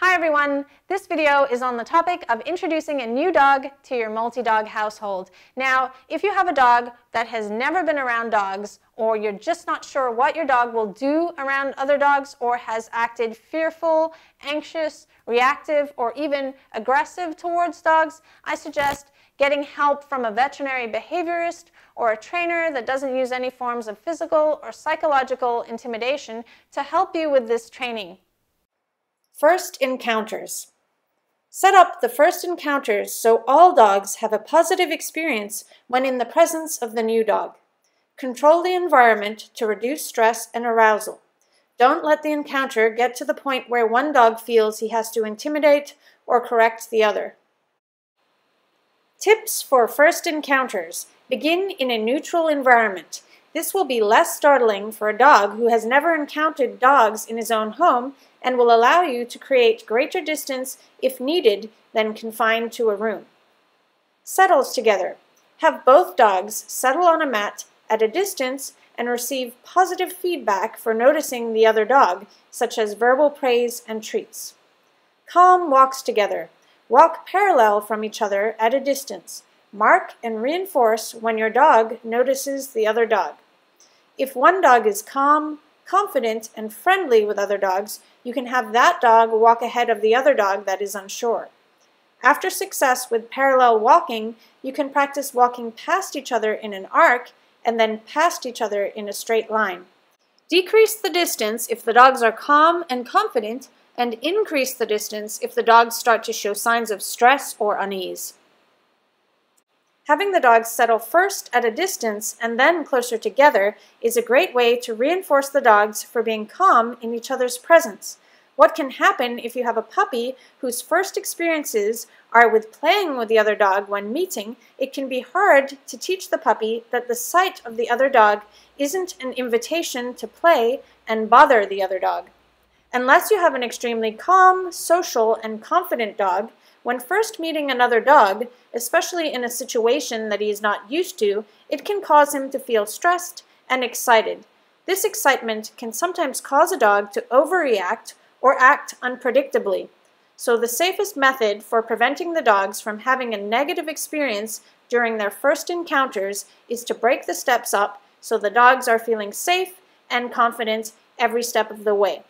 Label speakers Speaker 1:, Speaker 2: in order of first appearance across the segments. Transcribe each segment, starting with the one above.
Speaker 1: Hi everyone! This video is on the topic of introducing a new dog to your multi-dog household. Now, if you have a dog that has never been around dogs, or you're just not sure what your dog will do around other dogs, or has acted fearful, anxious, reactive, or even aggressive towards dogs, I suggest getting help from a veterinary behaviorist or a trainer that doesn't use any forms of physical or psychological intimidation to help you with this training.
Speaker 2: First encounters. Set up the first encounters so all dogs have a positive experience when in the presence of the new dog. Control the environment to reduce stress and arousal. Don't let the encounter get to the point where one dog feels he has to intimidate or correct the other. Tips for first encounters. Begin in a neutral environment. This will be less startling for a dog who has never encountered dogs in his own home and will allow you to create greater distance if needed than confined to a room. Settles together. Have both dogs settle on a mat at a distance and receive positive feedback for noticing the other dog, such as verbal praise and treats. Calm walks together. Walk parallel from each other at a distance. Mark and reinforce when your dog notices the other dog. If one dog is calm, confident, and friendly with other dogs, you can have that dog walk ahead of the other dog that is unsure. After success with parallel walking, you can practice walking past each other in an arc and then past each other in a straight line. Decrease the distance if the dogs are calm and confident, and increase the distance if the dogs start to show signs of stress or unease. Having the dogs settle first at a distance and then closer together is a great way to reinforce the dogs for being calm in each other's presence. What can happen if you have a puppy whose first experiences are with playing with the other dog when meeting? It can be hard to teach the puppy that the sight of the other dog isn't an invitation to play and bother the other dog. Unless you have an extremely calm, social, and confident dog, when first meeting another dog, especially in a situation that he is not used to, it can cause him to feel stressed and excited. This excitement can sometimes cause a dog to overreact or act unpredictably. So the safest method for preventing the dogs from having a negative experience during their first encounters is to break the steps up so the dogs are feeling safe and confident every step of the way.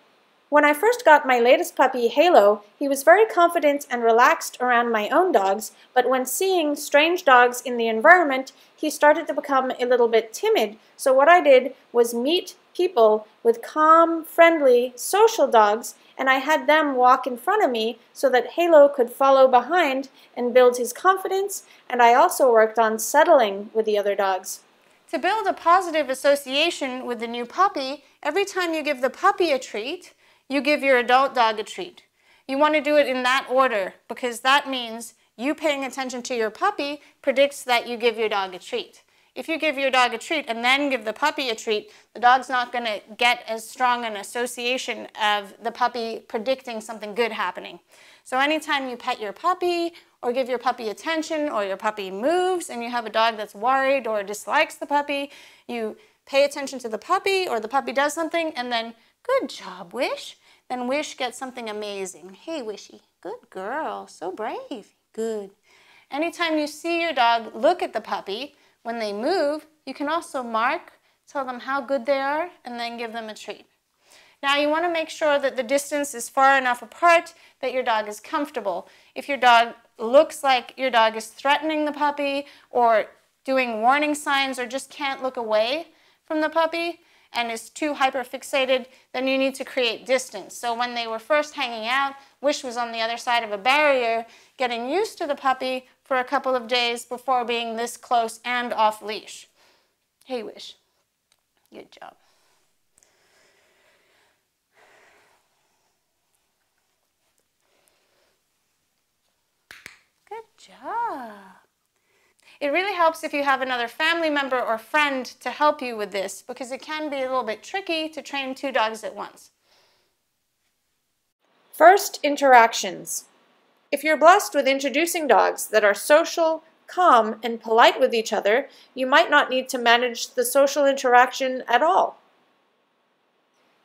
Speaker 2: When I first got my latest puppy, Halo, he was very confident and relaxed around my own dogs, but when seeing strange dogs in the environment, he started to become a little bit timid. So what I did was meet people with calm, friendly, social dogs, and I had them walk in front of me so that Halo could follow behind and build his confidence, and I also worked on settling with the other dogs.
Speaker 1: To build a positive association with the new puppy, every time you give the puppy a treat, you give your adult dog a treat. You want to do it in that order because that means you paying attention to your puppy predicts that you give your dog a treat. If you give your dog a treat and then give the puppy a treat, the dog's not going to get as strong an association of the puppy predicting something good happening. So anytime you pet your puppy or give your puppy attention or your puppy moves and you have a dog that's worried or dislikes the puppy, you pay attention to the puppy or the puppy does something and then, good job, Wish. Then Wish gets something amazing. Hey, Wishy, good girl, so brave, good. Anytime you see your dog look at the puppy, when they move, you can also mark, tell them how good they are, and then give them a treat. Now you want to make sure that the distance is far enough apart that your dog is comfortable. If your dog looks like your dog is threatening the puppy or doing warning signs or just can't look away from the puppy, and is too hyper-fixated, then you need to create distance. So when they were first hanging out, Wish was on the other side of a barrier, getting used to the puppy for a couple of days before being this close and off-leash. Hey, Wish. Good job. Good job. It really helps if you have another family member or friend to help you with this because it can be a little bit tricky to train two dogs at once.
Speaker 2: First interactions. If you're blessed with introducing dogs that are social, calm, and polite with each other, you might not need to manage the social interaction at all.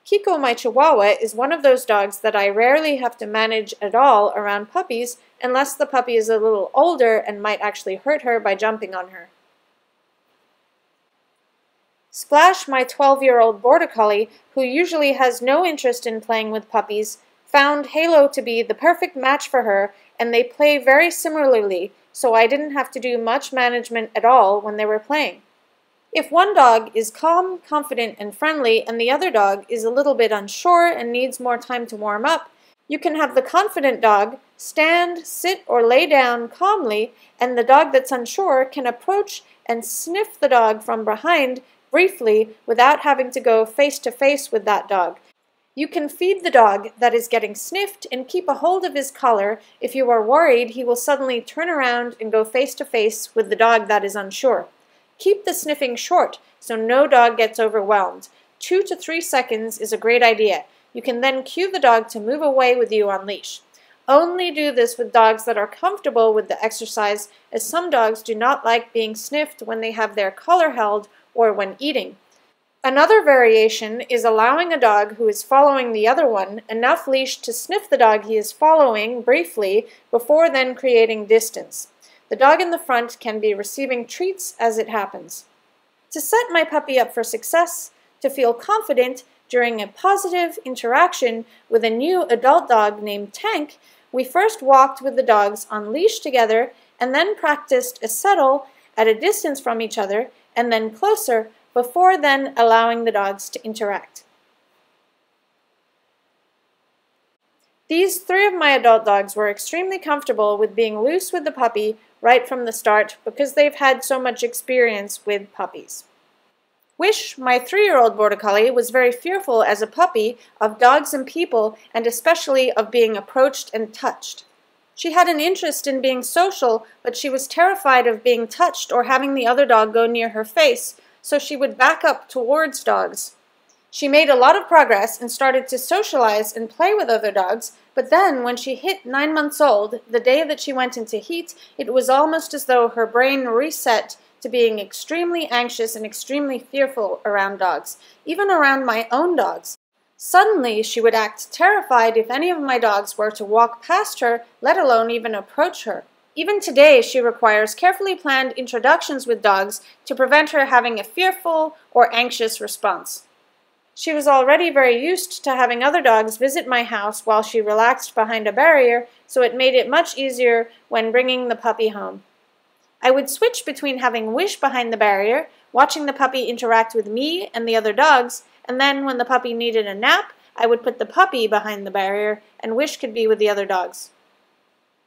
Speaker 2: Kiko, my Chihuahua, is one of those dogs that I rarely have to manage at all around puppies unless the puppy is a little older and might actually hurt her by jumping on her. Splash, my 12-year-old Border Collie, who usually has no interest in playing with puppies, found Halo to be the perfect match for her, and they play very similarly, so I didn't have to do much management at all when they were playing. If one dog is calm, confident, and friendly, and the other dog is a little bit unsure and needs more time to warm up, you can have the confident dog stand, sit, or lay down calmly, and the dog that's unsure can approach and sniff the dog from behind briefly without having to go face to face with that dog. You can feed the dog that is getting sniffed and keep a hold of his collar if you are worried he will suddenly turn around and go face to face with the dog that is unsure. Keep the sniffing short so no dog gets overwhelmed. 2 to 3 seconds is a great idea. You can then cue the dog to move away with you on leash. Only do this with dogs that are comfortable with the exercise, as some dogs do not like being sniffed when they have their collar held or when eating. Another variation is allowing a dog who is following the other one enough leash to sniff the dog he is following briefly before then creating distance. The dog in the front can be receiving treats as it happens. To set my puppy up for success, to feel confident during a positive interaction with a new adult dog named Tank, we first walked with the dogs on leash together and then practiced a settle at a distance from each other and then closer before then allowing the dogs to interact. These 3 of my adult dogs were extremely comfortable with being loose with the puppy right from the start because they've had so much experience with puppies. Wish, my 3-year-old Border Collie, was very fearful as a puppy of dogs and people, and especially of being approached and touched. She had an interest in being social, but she was terrified of being touched or having the other dog go near her face, so she would back up towards dogs. She made a lot of progress and started to socialize and play with other dogs, but then when she hit 9 months old, the day that she went into heat, it was almost as though her brain reset to being extremely anxious and extremely fearful around dogs, even around my own dogs. Suddenly, she would act terrified if any of my dogs were to walk past her, let alone even approach her. Even today, she requires carefully planned introductions with dogs to prevent her having a fearful or anxious response. She was already very used to having other dogs visit my house while she relaxed behind a barrier, so it made it much easier when bringing the puppy home. I would switch between having Wish behind the barrier, watching the puppy interact with me and the other dogs, and then when the puppy needed a nap, I would put the puppy behind the barrier and Wish could be with the other dogs.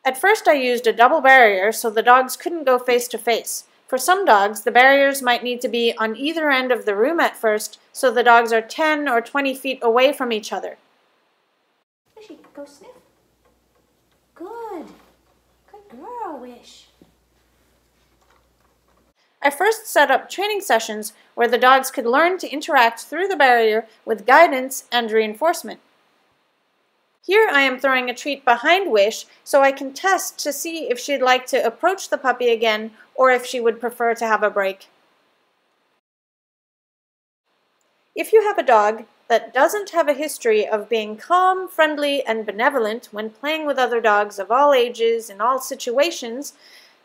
Speaker 2: At first I used a double barrier so the dogs couldn't go face to face. For some dogs, the barriers might need to be on either end of the room at first, so the dogs are 10 or 20 feet away from each other.
Speaker 1: Wishy, go sniff. Good. Good girl, Wish.
Speaker 2: I first set up training sessions where the dogs could learn to interact through the barrier with guidance and reinforcement. Here I am throwing a treat behind Wish so I can test to see if she'd like to approach the puppy again or if she would prefer to have a break. If you have a dog that doesn't have a history of being calm, friendly, and benevolent when playing with other dogs of all ages in all situations,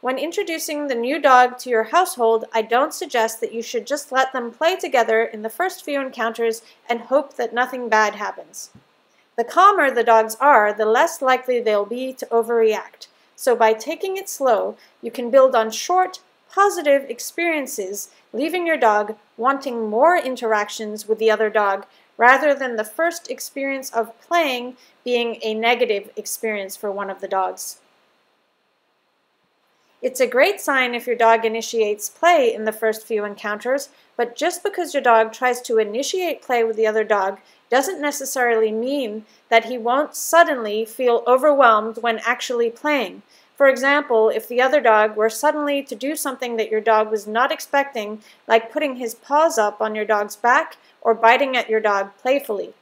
Speaker 2: when introducing the new dog to your household, I don't suggest that you should just let them play together in the first few encounters and hope that nothing bad happens. The calmer the dogs are, the less likely they'll be to overreact. So by taking it slow, you can build on short, positive experiences, leaving your dog wanting more interactions with the other dog, rather than the first experience of playing being a negative experience for one of the dogs. It's a great sign if your dog initiates play in the first few encounters, but just because your dog tries to initiate play with the other dog doesn't necessarily mean that he won't suddenly feel overwhelmed when actually playing. For example, if the other dog were suddenly to do something that your dog was not expecting, like putting his paws up on your dog's back or biting at your dog playfully.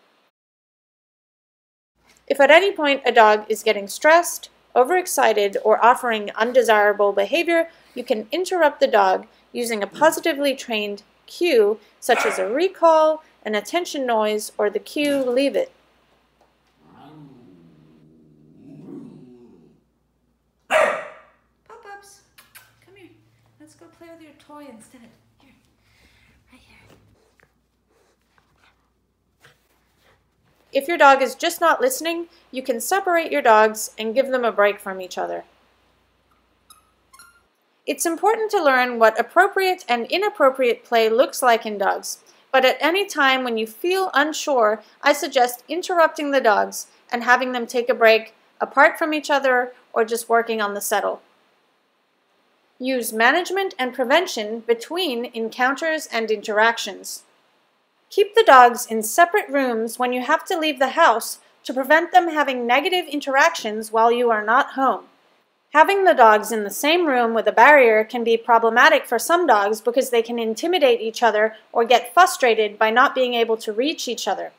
Speaker 2: If at any point a dog is getting stressed, overexcited, or offering undesirable behavior, you can interrupt the dog using a positively trained cue, such as a recall, an attention noise, or the cue, leave it.
Speaker 1: Pop-ups, come here. Let's go play with your toy instead. Here, right here.
Speaker 2: If your dog is just not listening, you can separate your dogs and give them a break from each other. It's important to learn what appropriate and inappropriate play looks like in dogs, but at any time when you feel unsure, I suggest interrupting the dogs and having them take a break apart from each other or just working on the settle. Use management and prevention between encounters and interactions. Keep the dogs in separate rooms when you have to leave the house to prevent them having negative interactions while you are not home. Having the dogs in the same room with a barrier can be problematic for some dogs because they can intimidate each other or get frustrated by not being able to reach each other.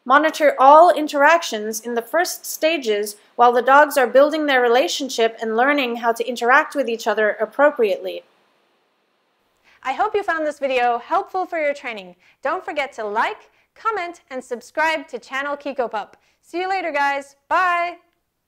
Speaker 2: Monitor all interactions in the first stages while the dogs are building their relationship and learning how to interact with each other appropriately.
Speaker 1: I hope you found this video helpful for your training. Don't forget to like, comment, and subscribe to Channel Kiko Pup. See you later, guys. Bye!